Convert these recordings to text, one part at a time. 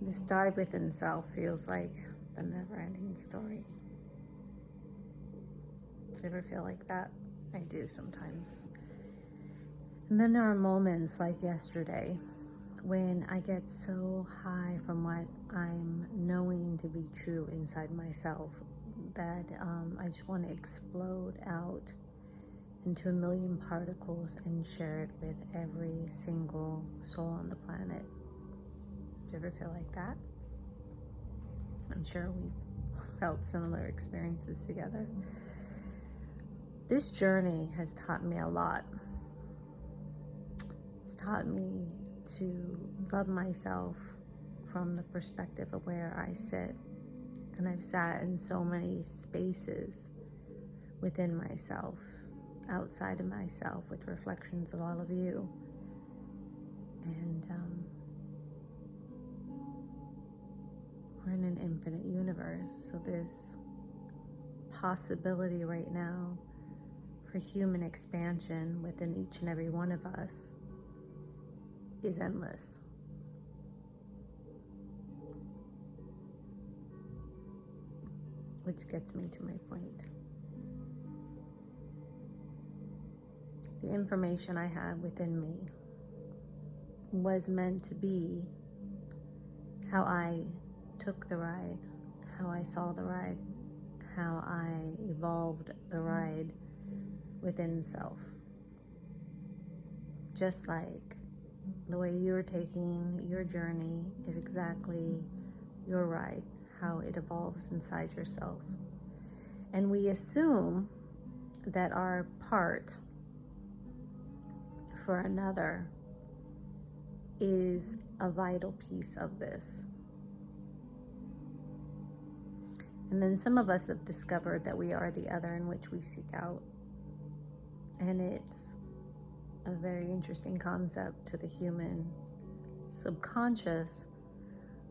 This dive within self feels like the never-ending story. Do you ever feel like that? I do sometimes. And then there are moments like yesterday when I get so high from what I'm knowing to be true inside myself that I just want to explode out into a million particles and share it with every single soul on the planet. Do you ever feel like that? I'm sure we've felt similar experiences together. This journey has taught me a lot. It's taught me to love myself from the perspective of where I sit. And I've sat in so many spaces within myself, outside of myself, with reflections of all of you. And we're in an infinite universe, so this possibility right now for human expansion within each and every one of us is endless. Which gets me to my point. The information I have within me was meant to be how I took the ride, how I saw the ride, how I evolved the ride within self. Just like the way you're taking your journey is exactly your ride, how it evolves inside yourself. And we assume that our part for another is a vital piece of this. And then some of us have discovered that we are the other in which we seek out. And it's a very interesting concept to the human subconscious,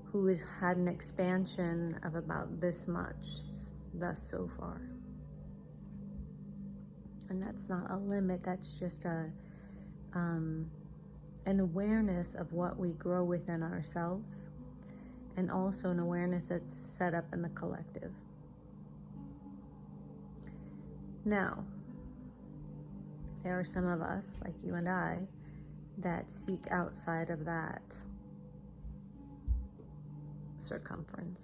who has had an expansion of about this much thus so far. And that's not a limit, that's just an awareness of what we grow within ourselves, and also an awareness that's set up in the collective. Now, there are some of us, like you and I, that seek outside of that circumference.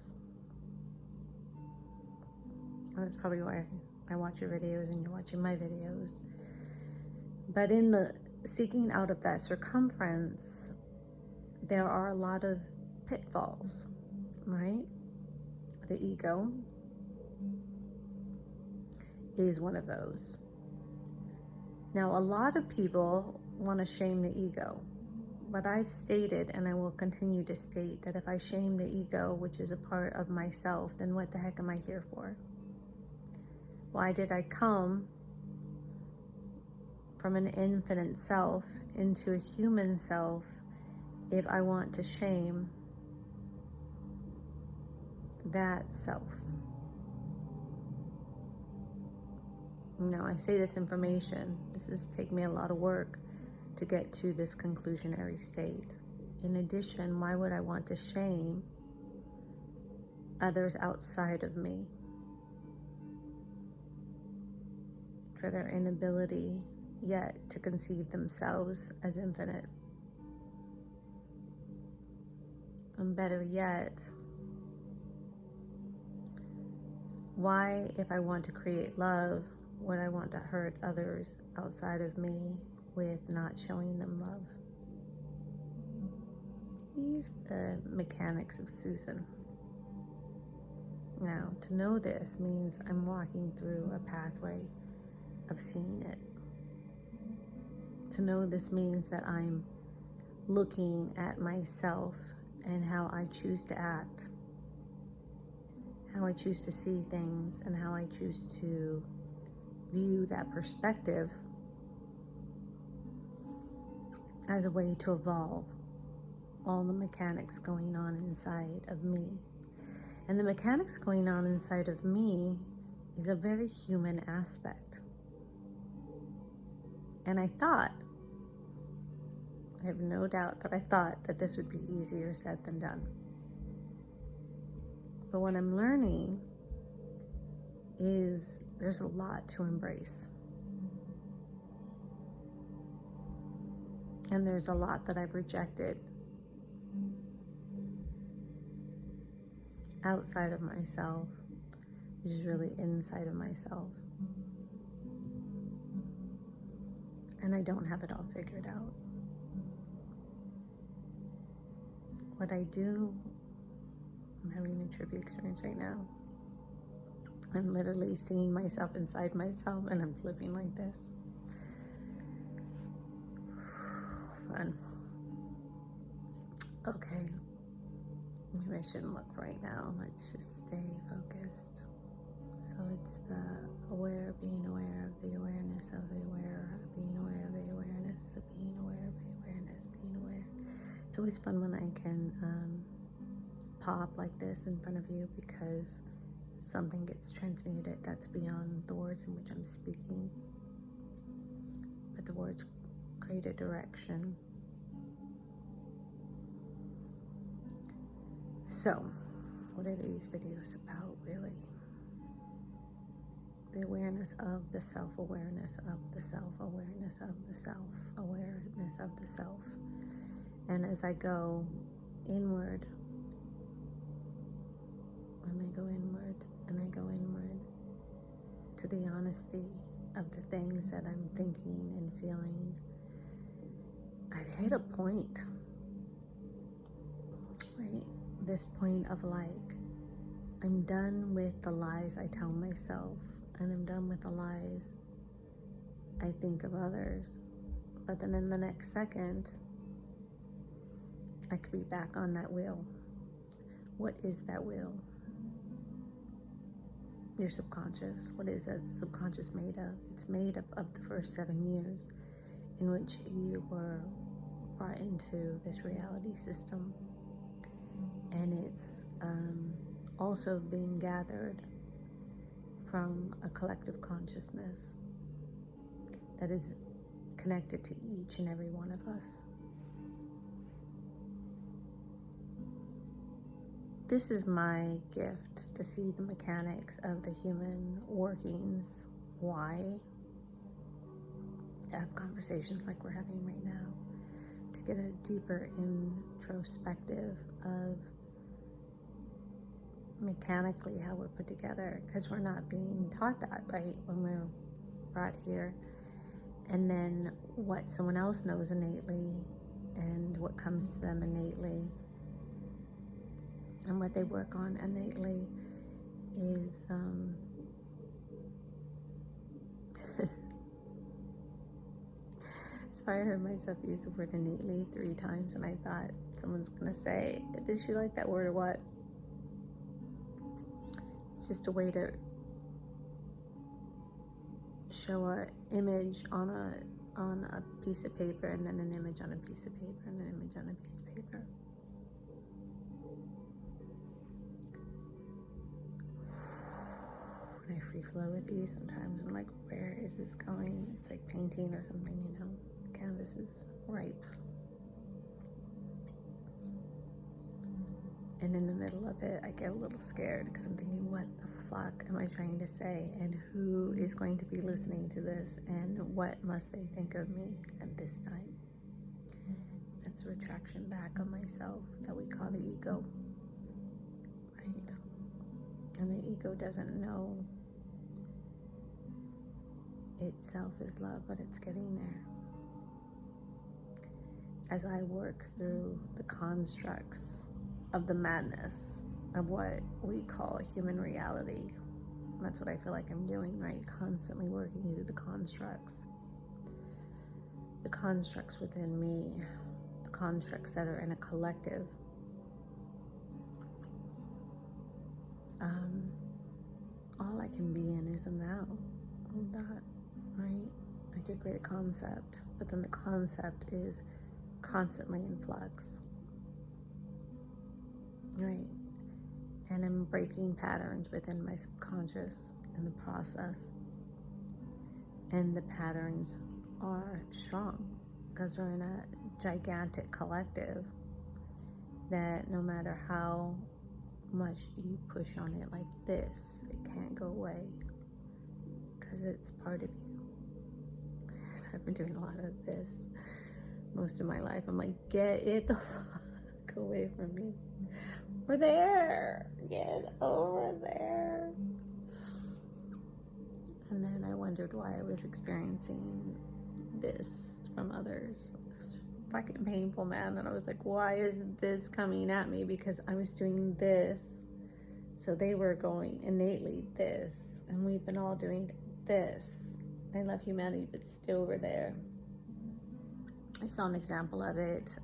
And that's probably why I watch your videos and you're watching my videos. But in the seeking out of that circumference, there are a lot of pitfalls, right? The ego is one of those. Now, a lot of people want to shame the ego, but I've stated, and I will continue to state, that if I shame the ego, which is a part of myself, then what the heck am I here for? Why did I come from an infinite self into a human self if I want to shame that self? Now, I say this information, this has taken me a lot of work to get to this conclusionary state. In addition, why would I want to shame others outside of me for their inability yet to conceive themselves as infinite? And better yet, why, if I want to create love, would I want to hurt others outside of me with not showing them love? These are the mechanics of Susan. Now, to know this means I'm walking through a pathway of seeing it. To know this means that I'm looking at myself and how I choose to act, how I choose to see things, and how I choose to view that perspective as a way to evolve all the mechanics going on inside of me. And the mechanics going on inside of me is a very human aspect. And I have no doubt that I thought that this would be easier said than done. But what I'm learning is there's a lot to embrace. And there's a lot that I've rejected outside of myself, which is really inside of myself. And I don't have it all figured out. What I do, I'm having a trippy experience right now. I'm literally seeing myself inside myself, and I'm flipping like this. Fun. Okay. Maybe I shouldn't look right now. Let's just stay focused. So it's the aware, being aware of the awareness of the aware, being aware of the awareness of being aware of the awareness, being aware. It's always fun when I can pop like this in front of you, because something gets transmuted that's beyond the words in which I'm speaking. But the words create a direction. So, what are these videos about, really? The awareness of the self-awareness of the self-awareness of the self-awareness of the self. And as I go inward, and I go inward, and I go inward to the honesty of the things that I'm thinking and feeling, I've hit a point, right? This point of like, I'm done with the lies I tell myself, and I'm done with the lies I think of others. But then in the next second, I could be back on that wheel. What is that wheel? Your subconscious. What is that subconscious made of? It's made up of the first 7 years in which you were brought into this reality system. And it's also being gathered from a collective consciousness that is connected to each and every one of us. This is my gift, to see the mechanics of the human workings, why, to have conversations like we're having right now, to get a deeper introspective of mechanically how we're put together, because we're not being taught that, right, when we're brought here. And then what someone else knows innately and what comes to them innately and what they work on innately is sorry, I heard myself use the word innately 3 times, and I thought someone's gonna say, did she like that word or what? It's just a way to show an image on a piece of paper, and then an image on a piece of paper, and an image on a piece of paper. When I free flow with you, sometimes I'm like, where is this going? It's like painting or something, you know. The canvas is ripe. And in the middle of it, I get a little scared, because I'm thinking, what the fuck am I trying to say? And who is going to be listening to this? And what must they think of me at this time? That's a retraction back of myself that we call the ego, right? And the ego doesn't know itself is love, but it's getting there. As I work through the constructs of the madness of what we call human reality. That's what I feel like I'm doing, right? Constantly working through the constructs within me, the constructs that are in a collective. All I can be in is a now, that, right? I could create a concept, but then the concept is constantly in flux. Right, and I'm breaking patterns within my subconscious in the process, and the patterns are strong because we're in a gigantic collective that no matter how much you push on it like this, it can't go away because it's part of you. I've been doing a lot of this most of my life. I'm like, get it the fuck away from me. We're there. Get over there. And then I wondered why I was experiencing this from others. It's fucking painful, man. And I was like, why is this coming at me? Because I was doing this. So they were going innately this. And we've been all doing this. I love humanity, but still we're there. I saw an example of it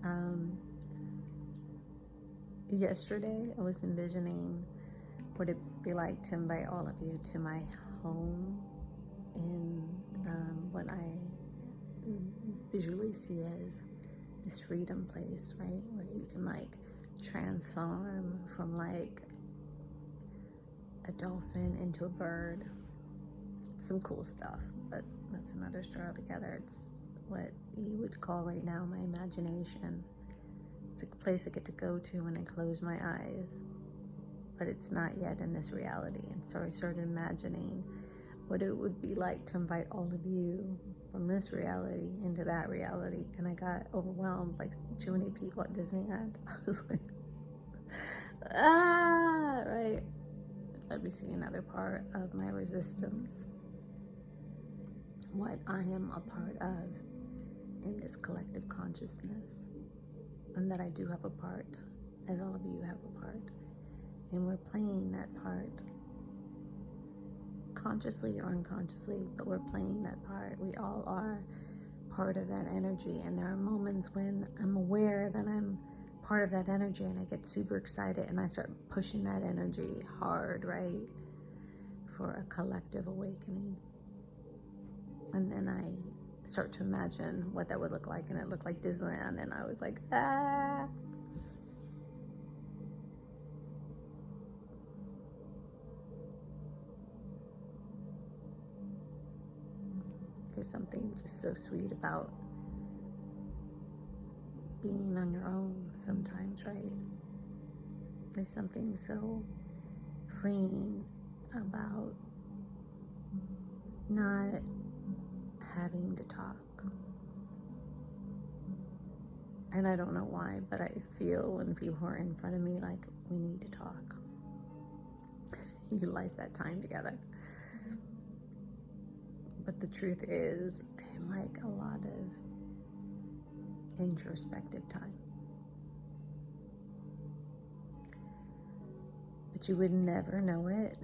yesterday. I was envisioning what it'd be like to invite all of you to my home in what I visually see as this freedom place, right? Where you can like transform from like a dolphin into a bird. Some cool stuff, but that's another story altogether. It's what you would call right now my imagination. It's a place I get to go to when I close my eyes, but it's not yet in this reality. And so I started imagining what it would be like to invite all of you from this reality into that reality. And I got overwhelmed, like too many people at Disneyland. I was like, right. Let me see another part of my resistance. What I am a part of in this collective consciousness. And that I do have a part, as all of you have a part. And we're playing that part. Consciously or unconsciously, but we're playing that part. We all are part of that energy. And there are moments when I'm aware that I'm part of that energy and I get super excited and I start pushing that energy hard, right? For a collective awakening. And then I start to imagine what that would look like, and it looked like Disneyland, and I was like, There's something just so sweet about being on your own sometimes, right? There's something so freeing about not having to talk. And I don't know why, but I feel when people are in front of me like we need to talk. Utilize that time together. But the truth is, I like a lot of introspective time. But you would never know it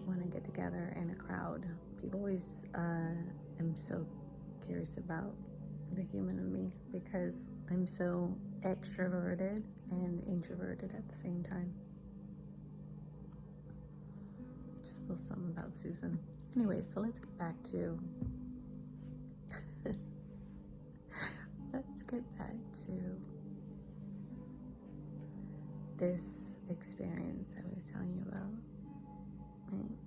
when I get together in a crowd. People always am so curious about the human in me because I'm so extroverted and introverted at the same time. Just feel something about Susan. Anyway, so let's get back to this experience I was telling you about, right?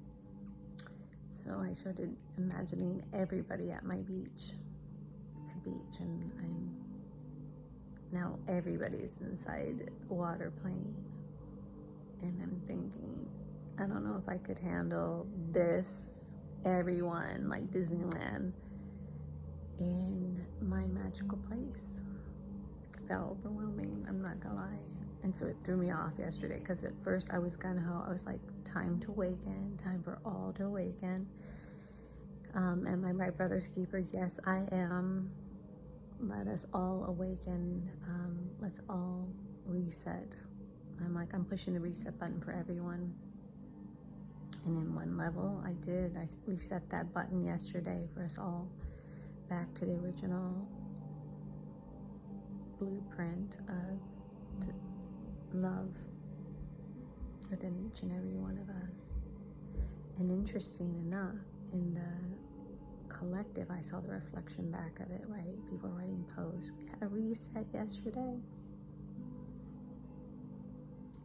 So I started imagining everybody at my beach. It's a beach, and now everybody's inside water playing, and I'm thinking, I don't know if I could handle this, everyone, like Disneyland, in my magical place. It felt overwhelming, I'm not gonna lie. And so it threw me off yesterday, because at first I was gung-ho. I was like, time to awaken, time for all to awaken. Am I my brother's keeper? Yes, I am. Let us all awaken. Let's all reset. I'm pushing the reset button for everyone. And in one level, I reset that button yesterday for us all back to the original blueprint of love within each and every one of us. And interesting enough, in the collective, I saw the reflection back of it, right? People writing posts. We had a reset yesterday.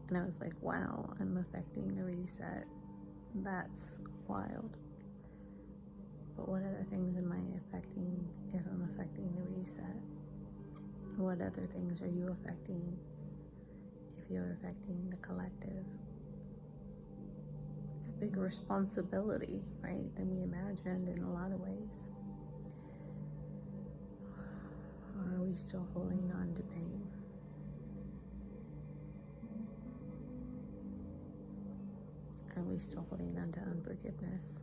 And I was like, wow, I'm affecting the reset. That's wild. But what other things am I affecting if I'm affecting the reset? What other things are you affecting if you're affecting the collective. It's a big responsibility, right, than we imagined in a lot of ways. Or are we still holding on to pain? Are we still holding on to unforgiveness?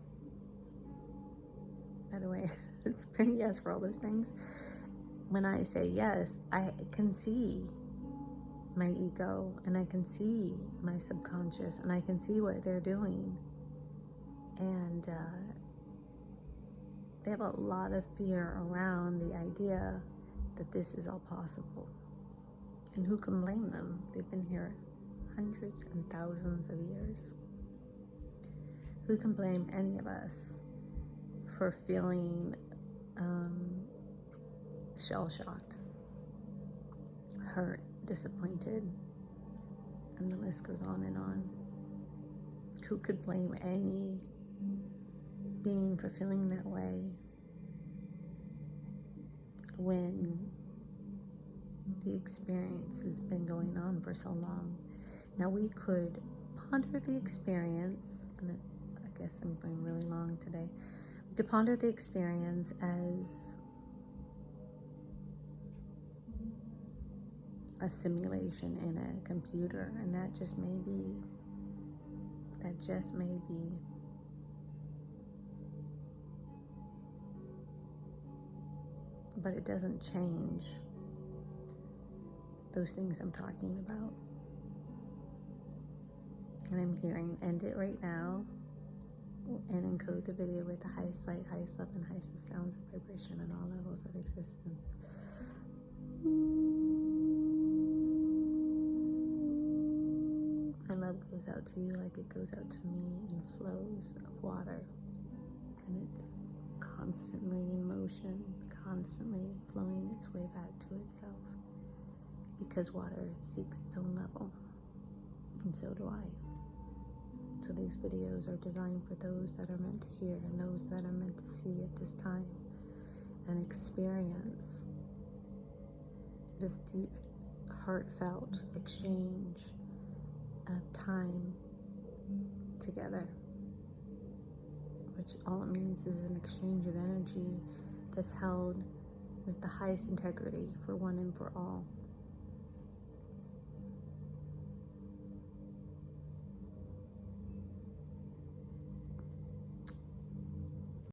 By the way, it's been yes for all those things. When I say yes, I can see my ego, and I can see my subconscious, and I can see what they're doing. And they have a lot of fear around the idea that this is all possible. And who can blame them? They've been here hundreds and thousands of years. Who can blame any of us for feeling shell-shocked, hurt, disappointed, and the list goes on and on? Who could blame any being for feeling that way when the experience has been going on for so long? Now we could ponder the experience, and I guess I'm going really long today. We could ponder the experience as a simulation in a computer, and that just may be. But it doesn't change those things I'm talking about. And I'm hearing end it right now and encode the video with the highest light, highest love, and highest of sounds of vibration in all levels of existence. My love goes out to you like it goes out to me in flows of water. And it's constantly in motion, constantly flowing its way back to itself. Because water seeks its own level. And so do I. So these videos are designed for those that are meant to hear and those that are meant to see at this time and experience this deep, heartfelt exchange of time together, which all it means is an exchange of energy that's held with the highest integrity for one and for all.